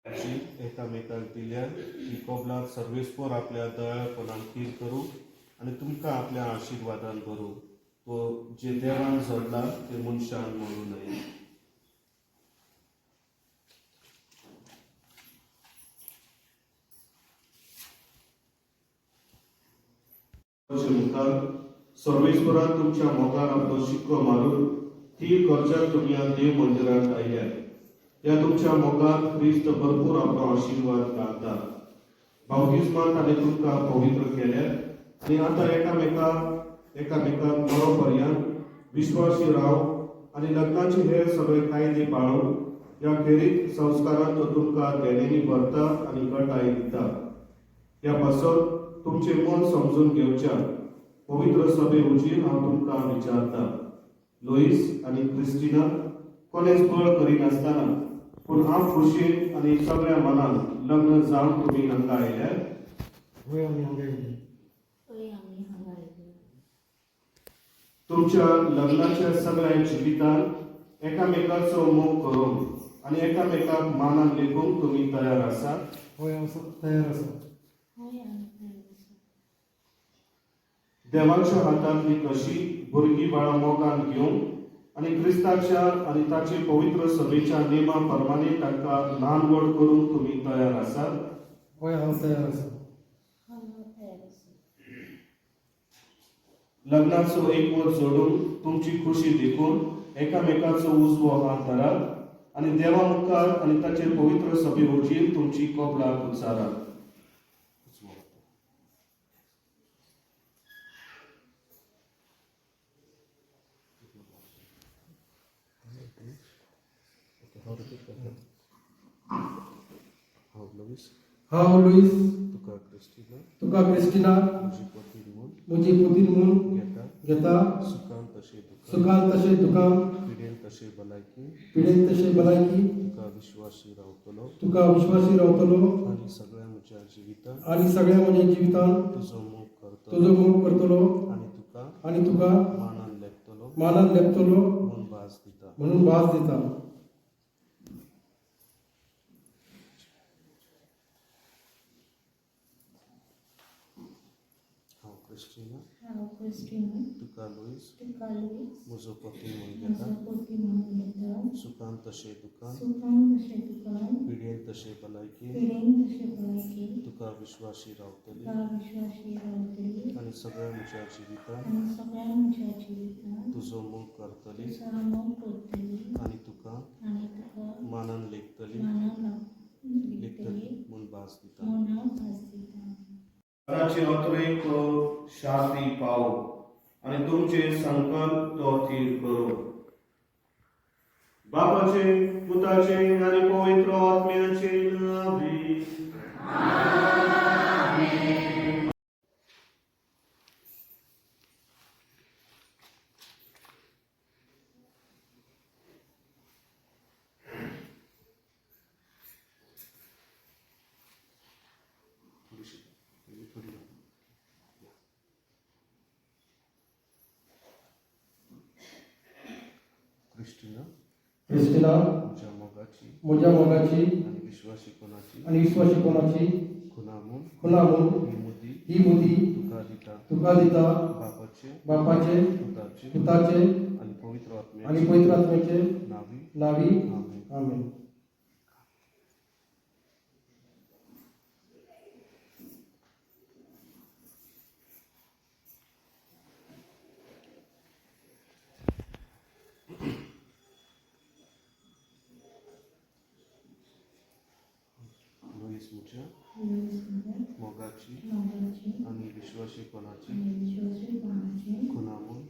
एकामेकाक दिल्या ती कबलात सर्वेस्पर आपल्या दयाळपणान खीर करू आणि तुमकां आपल्या आशिर्वादान भरू व जे देवान जोडला ते मनशान म्हणू नये. सर्वेस्परान तुमच्या मोगार आपलो शिक्को मारून ती करच्याक तुम्ही देव मंदिरात आयल्या. त्या तुमच्या मोगार ख्रिस्त भरपूर आपलो आशिर्वाद घालता. बावतिस्मांत ताणें तुमकां पवित्र केल्या आणि आता एकामेकाक मरो पर्यंत विश्वासी राव आणि लग्नाचे हे सगळे कायदे पाळून या खेरीत संस्कारांत तो तुमकां देणेनी भरता आणि घटाय दिता. ह्या पासत तुमचे मन समजून घेवच्या पवित्र सभे उजीर हांव तुमकां विचारता. लोईस आणि क्रिस्टिना कोणेच बळ करिनासतना पूण हांव खुशीन आणि सगळ्या मनान लग्न जावन तुम्ही हांगा आयल्या. तुमच्या लग्नाच्या सगळ्या जिवितांत एकामेकाचो मोग करून आणि एकामेकाक मानान लेखूंक तुम्ही तयार आसा. तयार आसा. देवाच्या हातांतली कशी भुरगीं बाळां मोगान घेवंक आणि क्रिस्ताच्या आणि ताचे पवित्र सभेच्या नेमा प्रमाणे तांकां ल्हान व्हड करूंक तुम्ही तयार आसात. तयार आसा. लग्नाचो एकवट जोडून तुमची खुशी देखून एकामेकाचो उजवो हात धरात आणि देवा मुखार आणि ताचे पवित्र सभे उजीर तुमची कबलात उचारात. हांव लुईस तुका क्रिस्टिना म्हजी पोतीन म्हूण घेता. सुखान तशें दुखान पिडेन तशें भलायकी तुका विश्वासी रावतलो आणि सगळ्या म्हज्या जिवितांत तुजो मोग करतलो आणि तुका मानान लेपतलो म्हणून भास दिता. क्रिस्टिना तुका लुईस म्हजो पती म्हणून घेता. सुखान तशें दुखान पिडेन तशें भलायकी तुका विश्वासी रावतली आणि सगळ्या म्हज्या जिवितांत तुजो मोग करतली आणि तुका मानान लेखतली म्हूण भास दिता. घराचे अत्रेक शांती पावो आणि तुमचे संकल्प तो थीर करो. बापाचे पुताचे आणि पवित्र आत्म्याचे नावे. क्रिस्टिना म्हज्या मोगाची आणि विश्वासीपणाची खुना म्हूण ही मुदी तुका दिता. बापाचे पुताचे आणि पवित्र आत्म्याचे नावी. आमेन. मोगाची आणि विश्वासीपणाची खुना म्हूण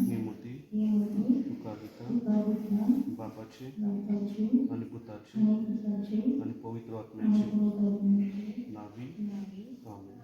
ही मुदी तुका दिता. बापाचे आणि पुताचे आणि पवित्र आत्म्याचे नावी. आमेन.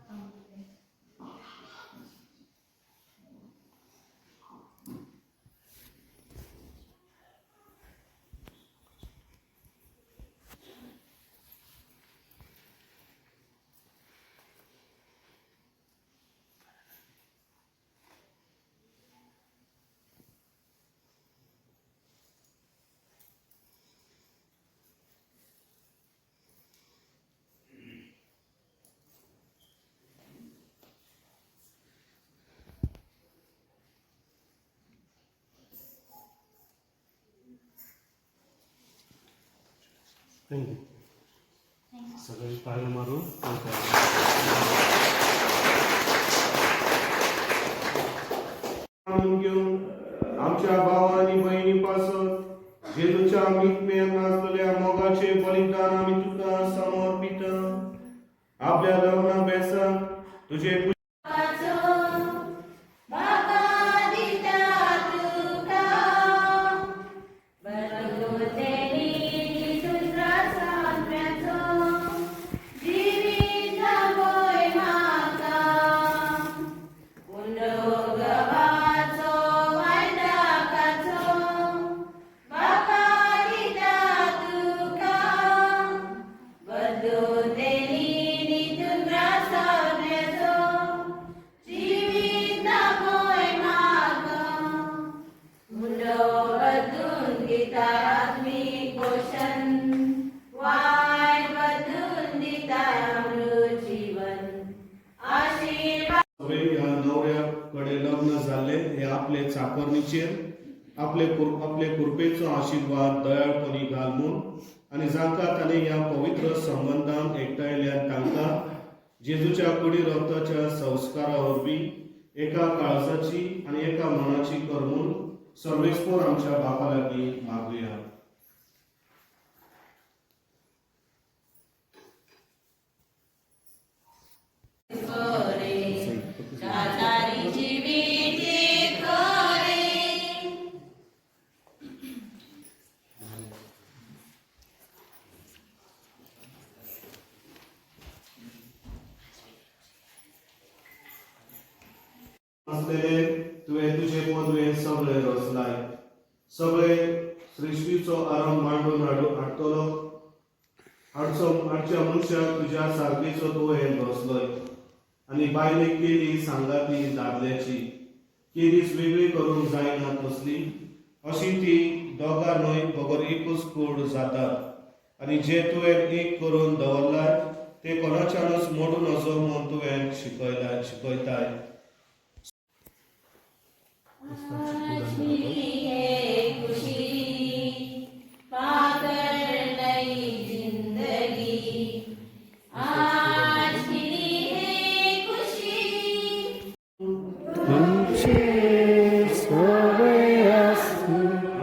थँक्यू. सगळे पाय मारून आणून घेऊन आमच्या भावा आणि बहिणीपासून जेजूच्या मितमेर नाचलेल्या मोगाचे बलिदान आम्ही तुका समर्पित. आपल्या लग्नाभ्यासात तुझे नवऱ्याकडे लग्न झाले हे आपले चाकरणीचे आपले कृपेचो आशीर्वाद दयाळपणी घालून आणि जांका ताणे या पवित्र संबंधान एकठांयल्यान तांकां जेजूच्या कुडी रक्ताच्या संस्कारा वरवीं एका काळजाची आणि एका मनाची करून सर्वेस्पर आमच्या बापा लागीं मागुया. असलेले तुझे पदवे सगळे रचलाय सगळे सृष्टीचो आरंभ मांडून हाडटलो हाडच्या मनशाक तुझ्या सारकेचो तुवें रचलोय आणि बायले केली सांगाती दादल्याची केलीच वेगळी करूंक जायना तसली अशी ती दोगां न्हय बगर एकूच कूड जातात आणि जे तुवें एक करून दवरलाय ते कोणाच्यानूच मोडून नजो म्हूण तुवें शिकयताय.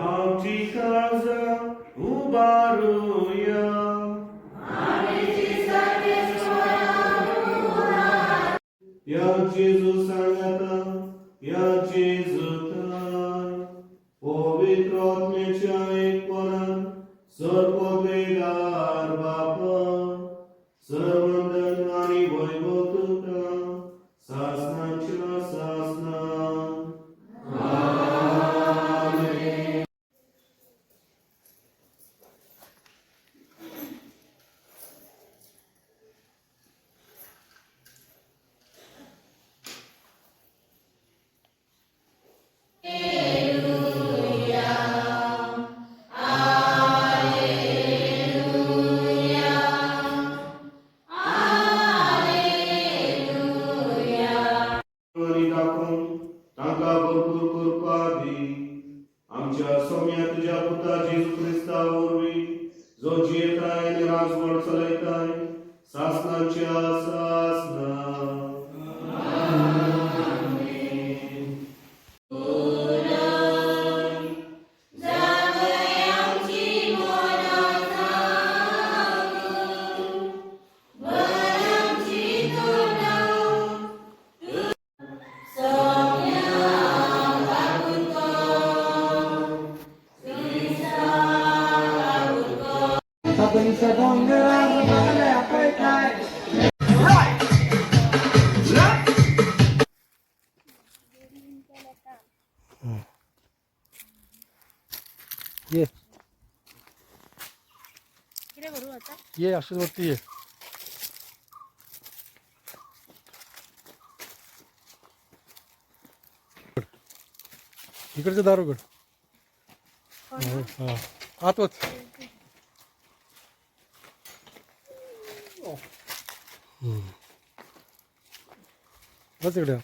आमची काळजा उबारूया या जेजू सांगता या जेजूताय पवित्र आत्म्याच्या एकपणान सर्ववेदार बापा सर्वंदन आणि वैभव तुका सासनाच्या सासना. तांकां भरपूर कृपा दी आमच्या सौम्या तुझ्या पुता जेजू क्रिस्ता वरवीं जो जियेताय आनी राजवट चलयताय सासनाच्या सासना. ये ये अशीच वरती ये. इकडचं दार उघड. हा आत वच. बस इकडे.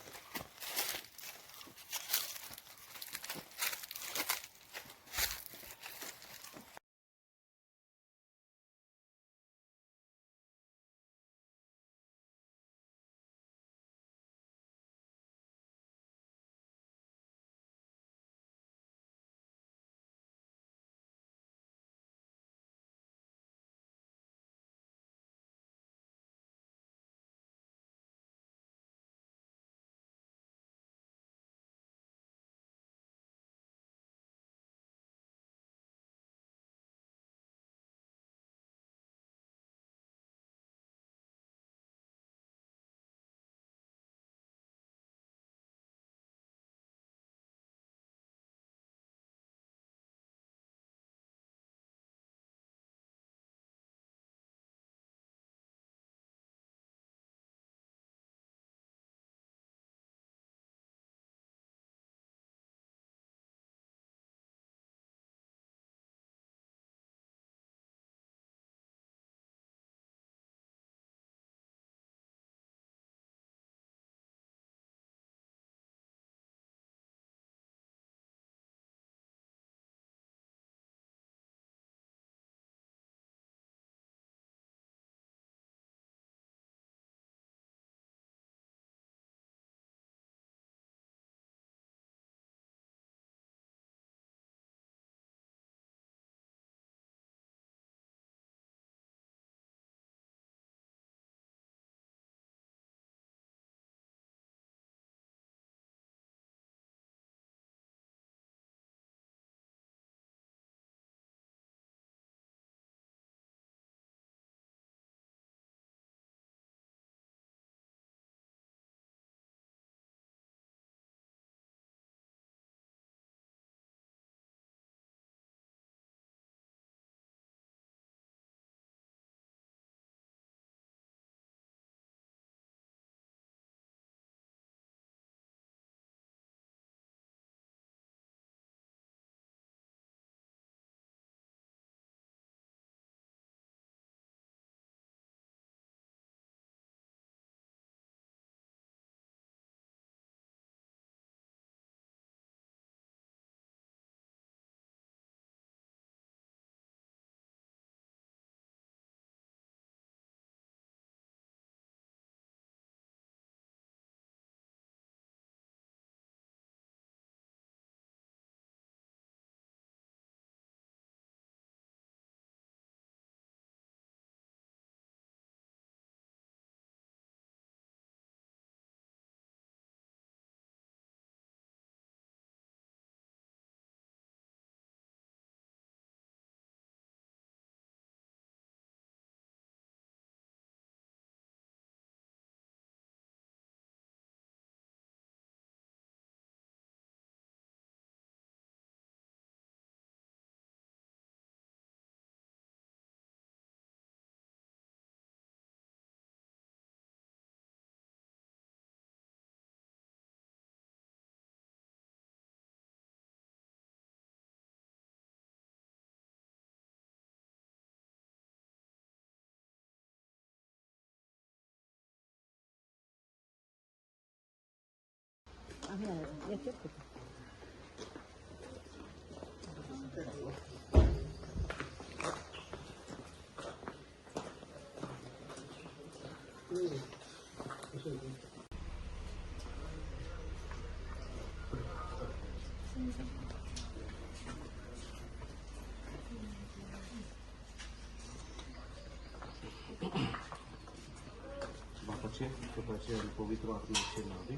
बापाचे स्वतःचे आणि पवित्र आत्म्याचे नावे